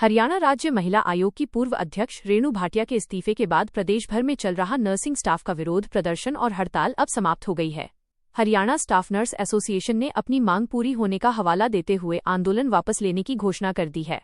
हरियाणा राज्य महिला आयोग की पूर्व अध्यक्ष रेणु भाटिया के इस्तीफे के बाद प्रदेश भर में चल रहा नर्सिंग स्टाफ का विरोध प्रदर्शन और हड़ताल अब समाप्त हो गई है। हरियाणा स्टाफ नर्स एसोसिएशन ने अपनी मांग पूरी होने का हवाला देते हुए आंदोलन वापस लेने की घोषणा कर दी है।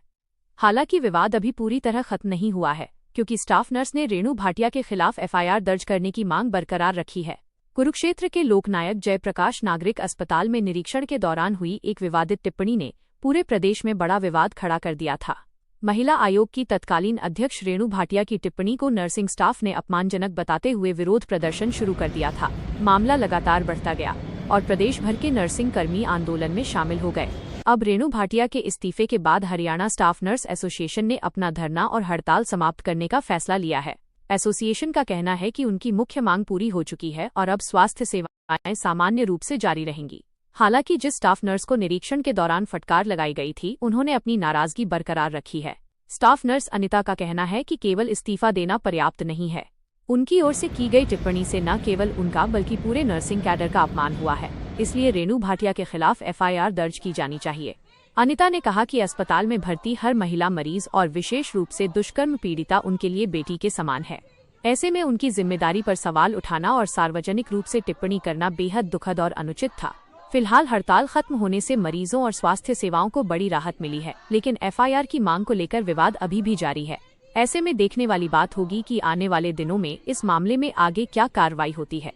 हालांकि विवाद अभी पूरी तरह खत्म नहीं हुआ है, क्योंकि स्टाफ नर्स ने रेणु भाटिया के खिलाफ एफआईआर दर्ज करने की मांग बरकरार रखी है। कुरुक्षेत्र के लोकनायक जयप्रकाश नागरिक अस्पताल में निरीक्षण के दौरान हुई एक विवादित टिप्पणी ने पूरे प्रदेश में बड़ा विवाद खड़ा कर दिया था। महिला आयोग की तत्कालीन अध्यक्ष रेणु भाटिया की टिप्पणी को नर्सिंग स्टाफ ने अपमानजनक बताते हुए विरोध प्रदर्शन शुरू कर दिया था। मामला लगातार बढ़ता गया और प्रदेश भर के नर्सिंग कर्मी आंदोलन में शामिल हो गए। अब रेणु भाटिया के इस्तीफे के बाद हरियाणा स्टाफ नर्स एसोसिएशन ने अपना धरना और हड़ताल समाप्त करने का फैसला लिया है। एसोसिएशन का कहना है कि उनकी मुख्य मांग पूरी हो चुकी है और अब स्वास्थ्य सेवाएं सामान्य रूप से जारी रहेंगी। हालांकि जिस स्टाफ नर्स को निरीक्षण के दौरान फटकार लगाई गई थी, उन्होंने अपनी नाराजगी बरकरार रखी है। स्टाफ नर्स अनिता का कहना है कि केवल इस्तीफा देना पर्याप्त नहीं है। उनकी ओर से की गई टिप्पणी से न केवल उनका बल्कि पूरे नर्सिंग कैडर का अपमान हुआ है, इसलिए रेणु भाटिया के खिलाफ एफआईआर दर्ज की जानी चाहिए। अनिता ने कहा कि अस्पताल में भर्ती हर महिला मरीज और विशेष रूप से दुष्कर्म पीड़िता उनके लिए बेटी के समान है। ऐसे में उनकी जिम्मेदारी पर सवाल उठाना और सार्वजनिक रूप से टिप्पणी करना बेहद दुखद और अनुचित था। फिलहाल हड़ताल खत्म होने से मरीजों और स्वास्थ्य सेवाओं को बड़ी राहत मिली है, लेकिन एफआईआर की मांग को लेकर विवाद अभी भी जारी है। ऐसे में देखने वाली बात होगी कि आने वाले दिनों में इस मामले में आगे क्या कार्रवाई होती है।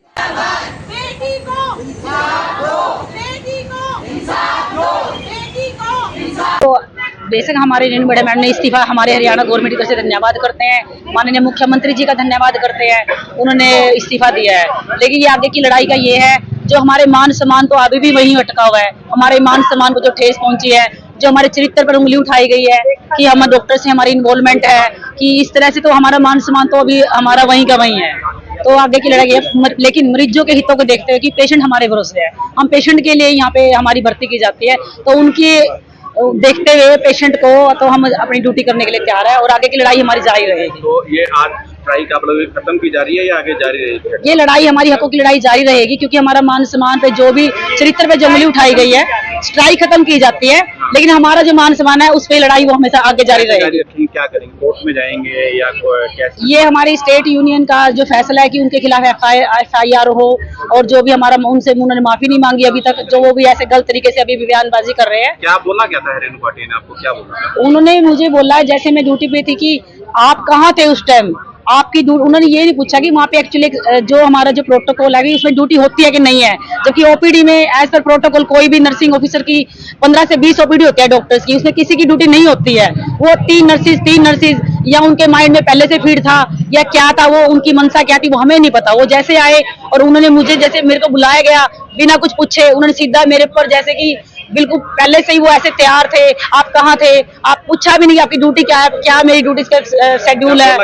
तो बेशक हमारे रेणु भाटिया मैडम ने इस्तीफा हमारे हरियाणा गवर्नमेंट को से धन्यवाद करते हैं, माननीय मुख्यमंत्री जी का धन्यवाद करते हैं, उन्होंने इस्तीफा दिया है। लेकिन ये आगे की लड़ाई का ये है, जो हमारे मान सम्मान तो अभी भी वहीं अटका हुआ है। हमारे मान सम्मान को जो ठेस पहुंची है, जो हमारे चरित्र पर उंगली उठाई गई है कि हम डॉक्टर से हमारी इन्वॉल्वमेंट है, कि इस तरह से तो हमारा मान सम्मान तो अभी हमारा वहीं का वहीं है। तो आगे की लड़ाई है, लेकिन मरीजों के हितों को देखते हुए कि पेशेंट हमारे भरोसे है, हम पेशेंट के लिए यहाँ पे हमारी भर्ती की जाती है, तो उनकी देखते हुए पेशेंट को तो हम अपनी ड्यूटी करने के लिए तैयार है और आगे की लड़ाई हमारी जारी रहेगी। तो ये आज स्ट्राइक आप लोग खत्म की जा रही है या आगे जारी रहेगी? ये लड़ाई हमारी हकों की लड़ाई जारी रहेगी, क्योंकि हमारा मान सम्मान पे जो भी चरित्र पे जो उंगली उठाई गई है, स्ट्राइक खत्म की जाती है, लेकिन हमारा जो मान सम्मान है उस पे लड़ाई वो हमेशा आगे जारी रहेगी। क्या करेंगे, कोर्ट में जाएंगे या कैसे? ये हमारी स्टेट यूनियन का जो फैसला है कि उनके खिलाफ एफआईआर हो, और जो भी हमारा उनसे उन्होंने माफी नहीं मांगी अभी तक, जो वो भी ऐसे गलत तरीके से अभी बयानबाजी कर रहे हैं। क्या बोला क्या था रेणु भाटिया ने आपको, क्या बोला? उन्होंने मुझे बोला है, जैसे मैं ड्यूटी पे थी, कि आप कहाँ थे उस टाइम, आपकी उन्होंने ये नहीं पूछा कि वहाँ पे एक्चुअली जो हमारा जो प्रोटोकॉल है उसमें ड्यूटी होती है कि नहीं है, जबकि ओपीडी में एज पर प्रोटोकॉल कोई भी नर्सिंग ऑफिसर की 15 से 20 ओपीडी होती है डॉक्टर्स की, उसमें किसी की ड्यूटी नहीं होती है। वो तीन नर्सिस या उनके माइंड में पहले से फीड था या क्या था, वो उनकी मनसा क्या थी वो हमें नहीं पता। वो जैसे आए और उन्होंने मुझे, जैसे मेरे को बुलाया गया बिना कुछ पूछे, उन्होंने सीधा मेरे पर जैसे कि बिल्कुल पहले से ही वो ऐसे तैयार थे, आप कहाँ थे, आप पूछा भी नहीं आपकी ड्यूटी क्या है, क्या मेरी ड्यूटी का शेड्यूल है।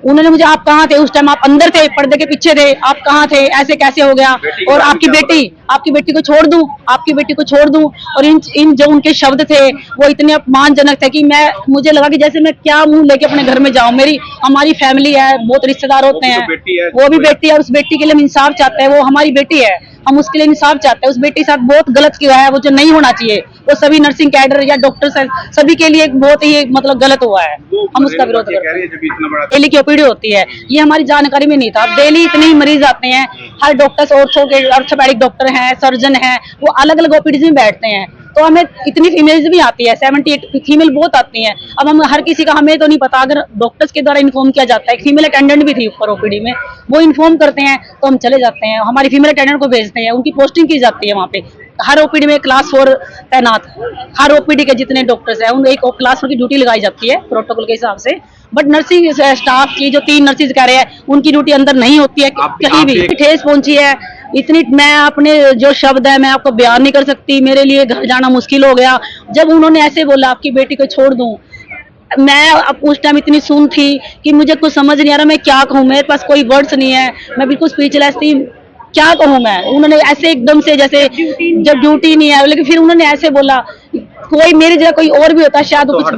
उन्होंने मुझे, आप कहाँ थे उस टाइम, आप अंदर थे, पर्दे के पीछे थे, आप कहाँ थे, ऐसे कैसे हो गया, और आपकी बेटी को छोड़ दूं, आपकी बेटी को छोड़ दूं। और इन जो उनके शब्द थे वो इतने अपमानजनक थे कि मुझे लगा कि जैसे मैं क्या मुंह लेके अपने घर में जाऊं। हमारी फैमिली है, बहुत रिश्तेदार होते हैं, वो भी बेटी है, उस बेटी के लिए हम इंसाफ चाहते हैं, वो हमारी बेटी है, हम उसके लिए इंसाफ चाहते हैं। उस बेटी के साथ बहुत गलत किया है, वो जो नहीं होना चाहिए, वो सभी नर्सिंग कैडर या डॉक्टर्स हैं, सभी के लिए बहुत ही मतलब गलत हुआ है, हम उसका विरोध करते हैं। डेली की ओपीडी होती है, ये हमारी जानकारी में नहीं था। डेली इतने ही मरीज आते हैं, हर डॉक्टर्स ऑर्थोपेडिक डॉक्टर हैं, सर्जन हैं, वो अलग अलग ओपीडी में बैठते हैं, तो हमें इतनी फीमेल्स भी आती है, 78 फीमेल बहुत आती हैं। अब हम हर किसी का हमें तो नहीं पता, अगर डॉक्टर्स के द्वारा इन्फॉर्म किया जाता है, फीमेल अटेंडेंट भी थी ऊपर ओपीडी में, वो इन्फॉर्म करते हैं तो हम चले जाते हैं, हमारी फीमेल अटेंडेंट को भेजते हैं, उनकी पोस्टिंग की जाती है वहाँ पे। हर ओपीडी में क्लास 4 तैनात, हर ओपीडी के जितने डॉक्टर्स हैं उन एक क्लास 4 की ड्यूटी लगाई जाती है प्रोटोकॉल के हिसाब से। बट नर्सिंग स्टाफ की जो 3 नर्सिस कह रहे हैं उनकी ड्यूटी अंदर नहीं होती है, कहीं भी ठेस पहुंची है इतनी। मैं अपने जो शब्द है मैं आपको बयान नहीं कर सकती, मेरे लिए घर जाना मुश्किल हो गया जब उन्होंने ऐसे बोला आपकी बेटी को छोड़ दूं। मैं अब उस टाइम इतनी सुन थी कि मुझे कुछ समझ नहीं आ रहा मैं क्या कहूँ, मेरे पास कोई वर्ड्स नहीं है, मैं बिल्कुल स्पीचलेस थी, क्या कहूँ मैं। उन्होंने ऐसे एकदम से, जैसे जब ड्यूटी नहीं है, लेकिन फिर उन्होंने ऐसे बोला, कोई मेरी जगह कोई और भी होता शायद कुछ